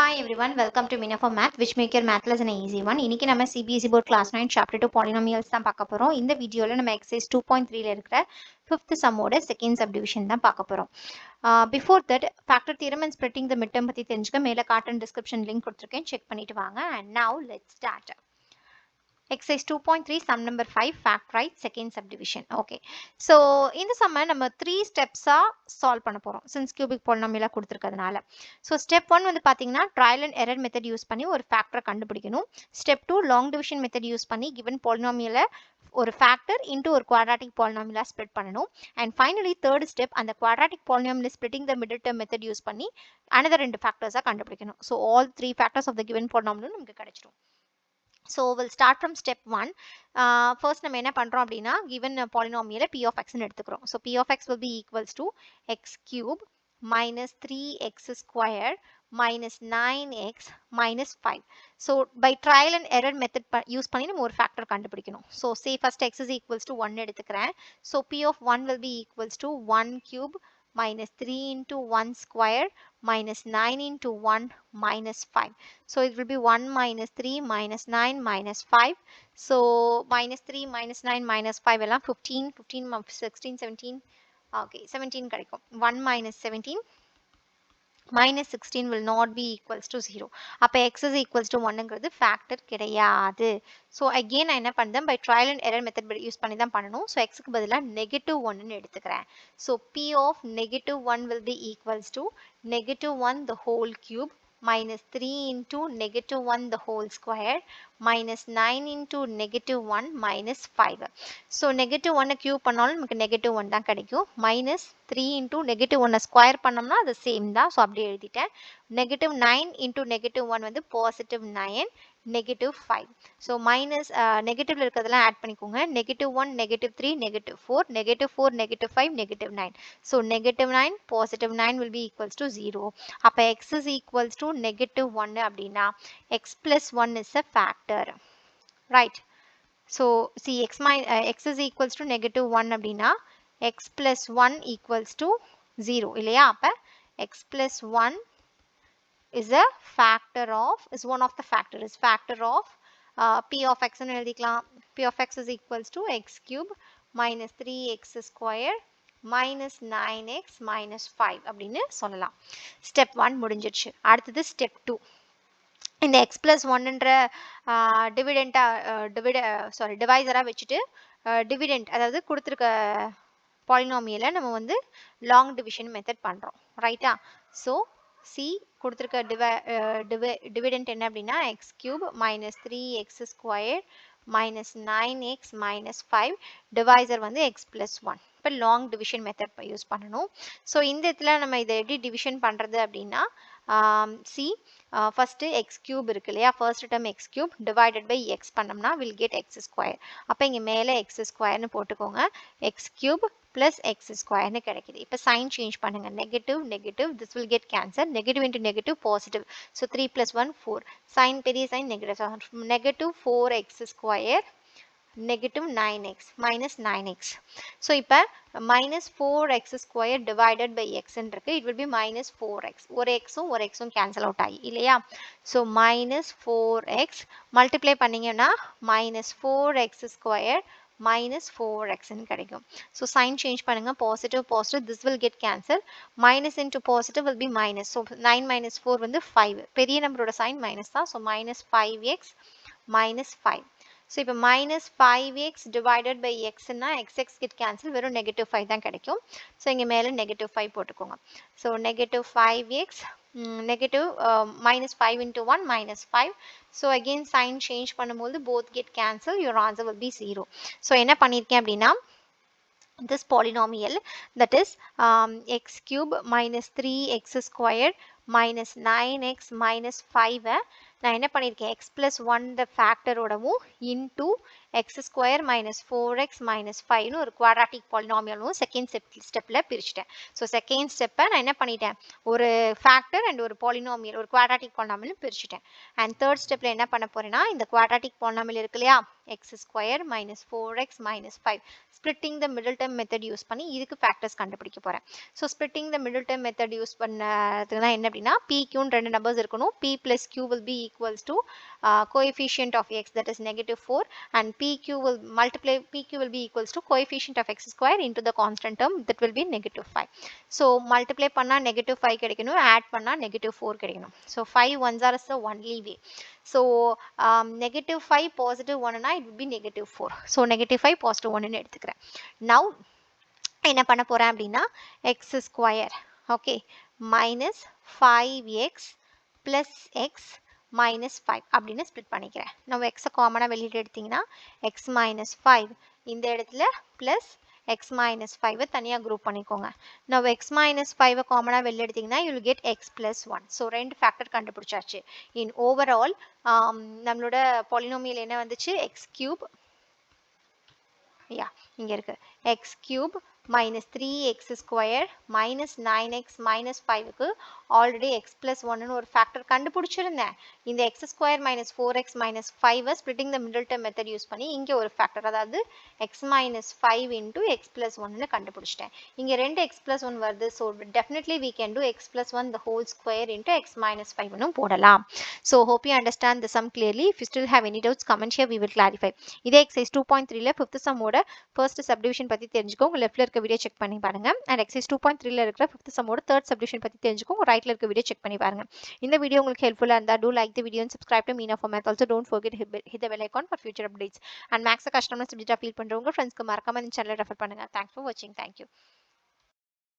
Hi everyone, welcome to Mina for Math, which make your math lesson an easy one. இன்னைக்கு நம்ம CBSE board class 9 chapter 2 polynomials தான் பார்க்க போறோம். இந்த வீடியோல நம்ம exercise 2.3ல இருக்கிற 5th sum ஓட second subdivision தான் பார்க்க போறோம். Before that, factor theorem and splitting the midterm பத்தி தெரிஞ்சுக்க மேல காட்டன் description link கொடுத்திருக்கேன், check பண்ணிட்டு வாங்க. And now let's start. Exercise 2.3 sum number 5 factorize second subdivision. Okay, so இந்த sum நம்ம 3 steps solve பண்ண போறோம் since cubic polynomial கொடுத்திருக்கிறதுனால. So step 1 வந்து பாத்தீங்கன்னா trial and error method use பண்ணி ஒரு factor கண்டுபிடிக்கணும். Step 2 long division method use பண்ணி given polynomial ஒரு factor into ஒரு quadratic polynomial split பண்ணணும். And finally third step அந்த quadratic polynomial splitting the middle term method use பண்ணி another ரெண்டு factors கண்டுபிடிக்கணும். So all three factors of the given polynomial நமக்கு கிடைச்சிரும். So we'll start from step 1. First நம்ம என்ன பண்றோம் அப்படின்னா given polynomial p of x ன்னு எடுத்துக்கிறோம். So p of x will be equals to x cube minus 3x squared minus 9x minus 5. So by trial and error method use பண்ணி நம்ம ஒரு factor கண்டுபிடிக்கணும். So say first x is equals to 1 எடுத்துக்கிறேன். So p of 1 will be equals to 1 cube minus 3 into 1 square minus 9 into 1 minus 5. So it will be 1 minus 3 minus 9 minus 5. So minus 3 minus 9 minus 5 எல்லாம் 15, 15, 16, 17. Okay, 17 கிடைக்கும். 1 minus 17 minus 16 will not be equals to 0. அப்ப x is equals to 1ங்கிறது factor கிடையாது. So again நான் என்ன பண்ணேன் by trial and error method use பண்ணி தான் பண்ணணும். So x க்கு பதிலா negative 1ன்னு எடுத்துக்கிறேன். So p of negative 1 will be equals to negative 1 the whole cube minus 3 into negative 1 the whole square minus 9 into negative 1 minus 5. So negative 1 cube பண்ணாலும் நமக்கு negative 1 தான் கிடைக்கும். Minus 3 into negative 1 square பண்ணோம்னா அது same தான். So அப்படியே எழுதிட்டேன். Negative 9 into negative 1 வந்து positive 9, negative 5. So minus negative இருக்கிறதெல்லாம் add பண்ணிக்கோங்க. Negative 1, negative 3, negative 4, negative 4, negative 5, negative 9. So negative 9, positive 9 will be equals to 0. அப்ப x is equals to negative 1 அப்படின்னா x plus 1 is a factor. Right. So see x is equals to negative 1 அப்படின்னா x plus 1 equals to 0 இல்லையா? அப்ப x plus 1 is a factor of, is one of the factor, is factor of p of x ன்னு எழுதிக்கலாம். p of x is equals to x cube minus 3x square minus 9x minus 5 அப்படின்னு சொல்லலாம். Step 1 முடிஞ்சிடுச்சு. அடுத்தது step 2. இந்த x plus 1ன்ற டிவைசரா வச்சுட்டு dividend அதாவது கொடுத்துருக்க பாலினாமியலை நம்ம வந்து லாங் டிவிஷன் மெத்தட் பண்றோம். ரைட்டா? ஸோ சி கொடுத்துருக்க டிவிடெண்ட் என்ன அப்படின்னா X cube minus 3x square minus 9x minus 5 divisor வந்து எக்ஸ் பிளஸ் 1. இப்போ லாங் டிவிஷன் மெத்தட் யூஸ் பண்ணணும். ஸோ இந்த இடத்துல நம்ம இதை எப்படி டிவிஷன் பண்ணுறது அப்படின்னா சி ஃபஸ்ட்டு எக்ஸ் கியூப் இருக்கு இல்லையா, first term x cube divided by x பண்ணோம்னா வில் கெட் எக்ஸ் ஸ்கொயர். அப்போ இங்கே மேலே எக்ஸ் ஸ்கொயர்னு போட்டுக்கோங்க. X cube plus x square கிடைக்குது. இப்போ sign change பண்ணுங்க. Negative, negative, this will get cancelled. Negative into negative, positive. So 3 plus 1, 4. Sign பெரிய sign negative. So negative 4x square, negative 9x, minus 9x. So இப்போ minus 4x square divided by x இருக்கு. It will be minus 4x. ஒரு xும் cancel out ஆகி இல்லையா? So minus 4x multiply பண்ணீங்கன்னா minus 4x square minus 4x ன்னு கிடைக்கும். So sign change பண்ணுங்க. Positive, positive, this will get cancelled. Minus into positive will be minus. So 9 minus 4 வந்து 5. பெரிய நம்பரோட sign minus தான். So minus 5x minus 5. So இப்போ minus 5x divided by x ன்னா x get cancel, வெறும் negative 5 தான் கிடைக்கும். So இங்க மேல negative 5 போட்டுக்கோங்க. So negative 5x negative minus 5 into 1 minus 5. So again sign change பண்ணும்போது both get cancelled, your answer will be 0. So என்ன பண்ணிருக்கேன் அப்படின்னா this polynomial, that is x cube minus 3x squared minus 9x minus 5 நான் என்ன பண்ணிருக்கேன் x plus 1 the factor ஓடவும் into x square minus 4x minus 5னு ஒரு குவாட்ராட்டிக் பாலினாமியலும் செகண்ட் ஸ்டெப்பில் பிரிச்சுட்டேன். ஸோ செகண்ட் ஸ்டெப்பை நான் என்ன பண்ணிட்டேன், ஒரு ஃபேக்டர் அண்ட் ஒரு பாலினாமியல் ஒரு குவாட்ராட்டிக் பாலினாமியலும் பிரிச்சுட்டேன். அண்ட் தேர்ட் ஸ்டெப்பில் என்ன பண்ண போறேன்னா, இந்த குவாட்ராட்டிக் பாலினாமியல் இருக்கு இல்லையா, x square minus 4x minus 5 splitting the middle term method use பண்ணி இதுக்கு ஃபேக்டர்ஸ் கண்டுபிடிக்க போகிறேன். So splitting the middle term method use பண்ணதுன்னா என்ன அப்படின்னா, p q ரெண்டு நம்பர்ஸ் இருக்கணும். p plus q will be equals to coefficient of x, that is negative 4, and pq will be equals to coefficient of x square into the constant term, that will be negative 5. so multiply பண்ணா negative 5 கிடைக்கணும், add பண்ணா negative 4 கிடைக்கணும். so 5 ones are the only way. so negative 5 positive 1 னா it will be negative 4. so negative 5 positive 1 ன்னு எடுத்துக்கிறேன். now என்ன பண்ண போறேன் அப்படின்னா, x square okay minus 5x plus x minus 5 அப்படின்னு ஸ்ப்ளிட் பண்ணிக்கிறேன். நம்ம x காமனா வெளியிட்டு எடுத்தீங்கன்னா x minus 5 இந்த இடத்துல plus x minus 5 தனியா குரூப் பண்ணிக்கோங்க. now x minus 5 காமனா வெளியிட்டு எடுத்தீங்கன்னா you will get x plus 1. so ரெண்டு ஃபேக்டர் கண்டுபிடிச்சாச்சு. in overall நம்மளோட பாலினாமியல் என்ன வந்துச்சு, x cube இங்க இருக்கு x cube minus 3x square minus 9x minus 5க்கு ஆல்ரெடி x plus 1 ஒரு ஃபேக்டர் கண்டுபிடிச்சிருந்தேன். இந்த x square minus 4x minus 5 splitting the middle term method use பண்ணி இங்க ஒரு ஃபேக்டர், அதாவது x minus 5 into x plus 1 கண்டுபிடிச்சிட்டேன். இங்க ரெண்டு x plus 1 வருது. so definitely we can do x plus 1 the whole square into x minus 5 னும் போடலாம். so hope you understand the sum clearly. if you still have any doubts comment here, we will clarify. இதே exercise 2.3ல 5th sum ஓட first subdivision பத்தி தெரிஞ்சுக்கோங்க. லெஃப்ட்ல இருக்க video check பண்ணி பாருங்க. அண்ட் எக்ஸசைஸ் 2.3ல இருக்கிற 5th sum ஓட third subdivision பத்தி தெரிஞ்சுக்கோங்க. ரைட்ல இருக்க வீடியோ செக் பண்ணி பாருங்க. இந்த வீடியோ உங்களுக்கு ஹெல்ப்ஃபுல்லா இருந்தா do like the video and subscribe to Meena for Math. also don't forget hit the bell icon for future updates. and maths கஷ்டம்னு சப்ஜெக்ட்டா ஃபீல் பண்றவங்க ஃப்ரெண்ட்ஸ்க்கு மறக்காம இந்த சேனலை ரெஃபர் பண்ணுங்க. thanks for watching. thank you.